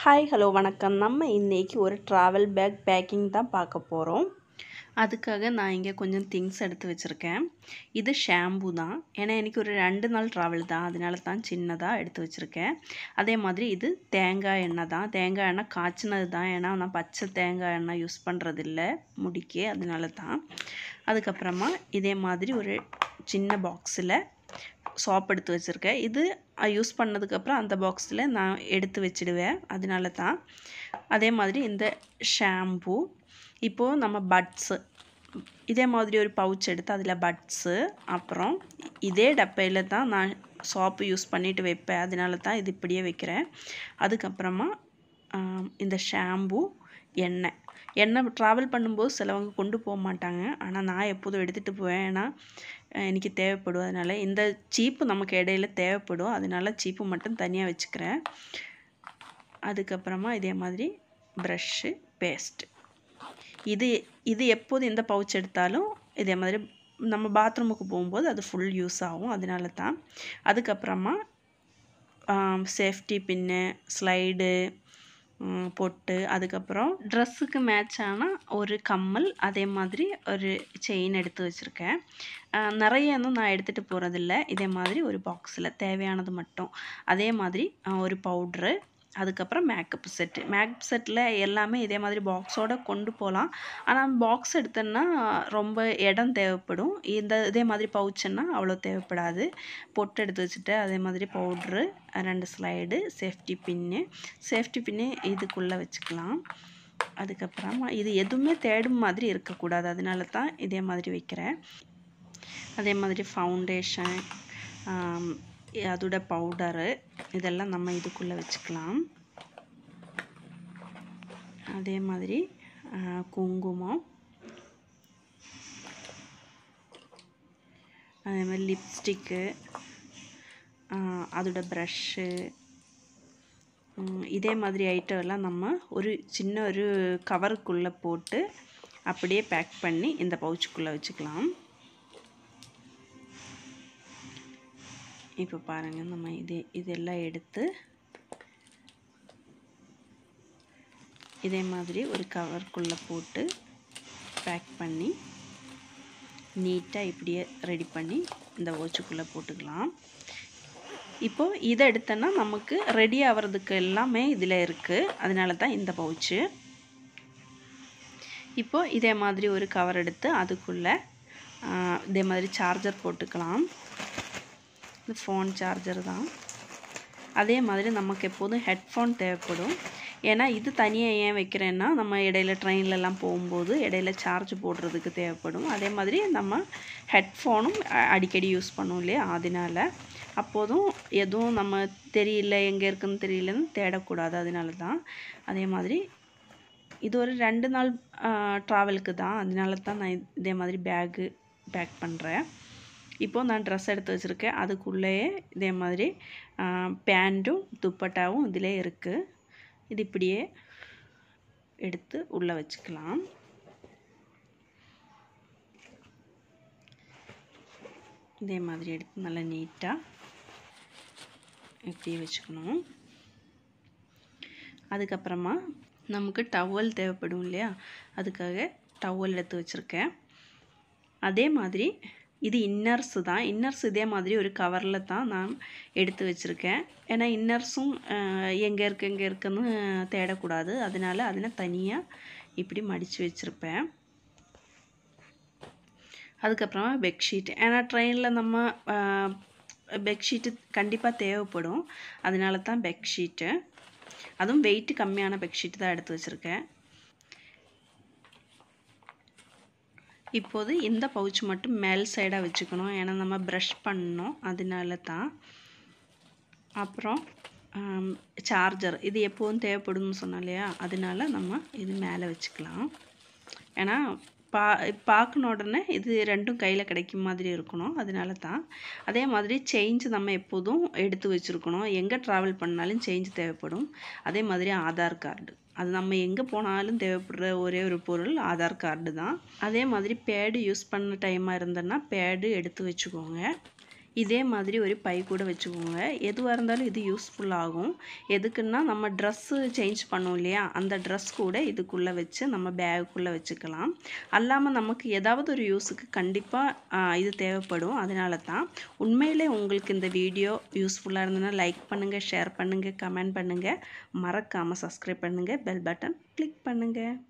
Hi hello வணக்கம். நம்ம இன்றைக்கி ஒரு ட்ராவல் பேக் பேக்கிங் தான் பார்க்க போகிறோம். அதுக்காக நான் இங்கே கொஞ்சம் திங்ஸ் எடுத்து வச்சுருக்கேன். இது ஷாம்பு தான். ஏன்னா எனக்கு ஒரு 2 நாள் ட்ராவல் தான், அதனால தான் சின்னதாக எடுத்து வச்சுருக்கேன். அதே மாதிரி இது தேங்காய் எண்ணெய் தான். தேங்காய் எண்ணெய் காய்ச்சினது தான், ஏன்னா நான் பச்சை தேங்காய் எண்ணெய் யூஸ் பண்ணுறதில்ல முடிக்கு, அதனால தான். அதுக்கப்புறமா இதே மாதிரி ஒரு சின்ன பாக்ஸில் சோப் எடுத்து வச்சுருக்கேன். இது யூஸ் பண்ணதுக்கப்புறம் அந்த பாக்ஸில் நான் எடுத்து வச்சுடுவேன், அதனால தான். அதே மாதிரி இந்த ஷாம்பு. இப்போது நம்ம பட்ஸு இதே மாதிரி ஒரு பவுச் எடுத்து அதில் பட்ஸு, அப்புறம் இதே டப்பையில் தான் நான் சோப்பு யூஸ் பண்ணிவிட்டு வைப்பேன், அதனால தான் இது இப்படியே வைக்கிறேன். அதுக்கப்புறமா இந்த ஷாம்பு, எண்ணெய் ட்ராவல் பண்ணும்போது சிலவங்க கொண்டு போக மாட்டாங்க, ஆனால் நான் எப்போதும் எடுத்துகிட்டு போவேன். ஏன்னா எனக்கு தேவைப்படும், அதனால் இந்த சீப்பு நமக்கு இடையில தேவைப்படும், அதனால சீப்பு மட்டும் தனியாக வச்சுக்கிறேன். அதுக்கப்புறமா இதே மாதிரி ப்ரஷ்ஷு, பேஸ்ட்டு. இது எப்போது எந்த பவுச் எடுத்தாலும் இதே மாதிரி நம்ம பாத்ரூமுக்கு போகும்போது அது ஃபுல் யூஸ் ஆகும், அதனால தான். அதுக்கப்புறமா சேஃப்டி பின்னு, ஸ்லைடு, பொட்டு, அதுக்கப்புறம் ட்ரெஸ்ஸுக்கு மேட்சான ஒரு கம்மல், அதே மாதிரி ஒரு செயின் எடுத்து வச்சுருக்கேன். நிறைய இன்னும் நான் எடுத்துகிட்டு போகிறதில்ல. இதே மாதிரி ஒரு பாக்ஸில் தேவையானது மட்டும். அதே மாதிரி ஒரு பவுட்ரு, அதுக்கப்புறம் மேக்கப் செட்டில் எல்லாமே இதே மாதிரி பாக்ஸோடு கொண்டு போகலாம். ஆனால் பாக்ஸ் எடுத்தோன்னா ரொம்ப இடம் தேவைப்படும். இதே மாதிரி பவுச்சுன்னா அவ்வளோ தேவைப்படாது. பொட்டு எடுத்து வச்சுட்டு, அதே மாதிரி பவுட்ரு, 2 ஸ்லைடு, சேஃப்டி பின்னு இதுக்குள்ளே வச்சுக்கலாம். அதுக்கப்புறமா இது எதுவுமே தேடும் மாதிரி இருக்கக்கூடாது, அதனால தான் இதே மாதிரி வைக்கிறேன். அதே மாதிரி ஃபவுண்டேஷன், அதோட பவுடரு, இதெல்லாம் நம்ம இதுக்குள்ளே வச்சுக்கலாம். அதே மாதிரி குங்குமம், அதே மாதிரி லிப்ஸ்டிக்கு, அதோட ப்ரஷ்ஷு, இதே மாதிரி ஐட்டம் எல்லாம் நம்ம ஒரு சின்ன ஒரு கவருக்குள்ளே போட்டு அப்படியே பேக் பண்ணி இந்த பவுச்சுக்குள்ளே வச்சுக்கலாம். இப்போ பாருங்கள், நம்ம இதெல்லாம் எடுத்து இதே மாதிரி ஒரு கவருக்குள்ளே போட்டு பேக் பண்ணி நீட்டாக இப்படியே ரெடி பண்ணி இந்த பவுச்சுக்குள்ளே போட்டுக்கலாம். இப்போது இதை எடுத்தோன்னா நமக்கு ரெடி ஆகிறதுக்கு எல்லாமே இதில் இருக்குது, அதனால தான் இந்த பவுச்சு. இப்போது இதே மாதிரி ஒரு கவர் எடுத்து அதுக்குள்ளே இதே மாதிரி சார்ஜர் போட்டுக்கலாம். இது ஃபோன் சார்ஜர் தான். அதே மாதிரி நமக்கு எப்போதும் ஹெட்ஃபோன் தேவைப்படும். ஏன்னா இது தனியாக ஏன் வைக்கிறேன்னா, நம்ம இடையில ட்ரெயின்லலாம் போகும்போது இடையில சார்ஜ் போடுறதுக்கு தேவைப்படும். அதே மாதிரி நம்ம ஹெட்ஃபோனும் அடிக்கடி யூஸ் பண்ணுவோம் இல்லையா, அதனால அப்போதும் எதுவும் நம்ம தெரியல, எங்கே இருக்குதுன்னு தெரியலன்னு தேடக்கூடாது, அதனால தான். அதே மாதிரி இது ஒரு 2 நாள் ட்ராவலுக்கு தான், அதனால தான் நான் இதே மாதிரி பேக் பண்ணுறேன். இப்போது நான் ட்ரெஸ் எடுத்து வச்சுருக்கேன், அதுக்குள்ளேயே இதே மாதிரி பேண்ட்டும் துப்பட்டாவும் இதிலே இருக்குது. இது இப்படியே எடுத்து உள்ளே வச்சுக்கலாம். இதே மாதிரி எடுத்து நல்லா நீட்டாக இப்படியே வச்சுக்கணும். அதுக்கப்புறமா நமக்கு டவல் தேவைப்படும் இல்லையா, அதுக்காக டவல் எடுத்து வச்சுருக்கேன். அதே மாதிரி இது இன்னர்ஸு தான். இன்னர்ஸ் இதே மாதிரி ஒரு கவரில் தான் நான் எடுத்து வச்சுருக்கேன். ஏன்னா இன்னர்ஸும் எங்கே இருக்குன்னு தேடக்கூடாது, அதனால் அதில் தனியாக இப்படி மடித்து வச்சுருப்பேன். அதுக்கப்புறமா பெட்ஷீட், ஏன்னா ட்ரெயினில் நம்ம பெட்ஷீட்டு கண்டிப்பாக தேவைப்படும், அதனால தான் பெட்ஷீட்டு. அதுவும் வெயிட்டு கம்மியான பெட்ஷீட் தான் எடுத்து வச்சுருக்கேன். இப்போது இந்த பவுச் மட்டும் மேல் சைடாக வச்சுக்கணும், ஏன்னா நம்ம ப்ரஷ் பண்ணணும், அதனால தான். அப்புறம் சார்ஜர், இது எப்போதும் தேவைப்படும்னு சொன்னோம் இல்லையா, அதனால நம்ம இது மேலே வச்சுக்கலாம். ஏன்னா பார்க்கணும் உடனே இது ரெண்டும் கையில் கிடைக்கும் மாதிரி இருக்கணும், அதனால தான். அதே மாதிரி சேஞ்ச் நம்ம எப்போதும் எடுத்து வச்சுருக்கணும், எங்கே ட்ராவல் பண்ணாலும் சேஞ்ச் தேவைப்படும். அதே மாதிரி ஆதார் கார்டு, அது நம்ம எங்கே போனாலும் தேவைப்படுற ஒரே ஒரு பொருள் ஆதார் கார்டு தான். அதே மாதிரி பேடு யூஸ் பண்ண டைமாக இருந்ததுன்னா பேடு எடுத்து வச்சுக்கோங்க. இதே மாதிரி ஒரு பை கூட வச்சுக்கோங்க. எதுவாக இருந்தாலும் இது யூஸ்ஃபுல் ஆகும். எதுக்குன்னா நம்ம ட்ரெஸ்ஸு சேஞ்ச் பண்ணோம் இல்லையா, அந்த ட்ரெஸ் கூட இதுக்குள்ளே வச்சு நம்ம பேக்குள்ளே வச்சுக்கலாம். அல்லாமல் நமக்கு ஏதாவது ஒரு யூஸுக்கு கண்டிப்பாக இது தேவைப்படும். அதனால தான் உண்மையிலே உங்களுக்கு இந்த வீடியோ யூஸ்ஃபுல்லாக இருந்ததுன்னா லைக் பண்ணுங்கள், ஷேர் பண்ணுங்கள், கமெண்ட் பண்ணுங்கள். மறக்காமல் சப்ஸ்கிரைப் பண்ணுங்கள், பெல் பட்டன் கிளிக் பண்ணுங்கள்.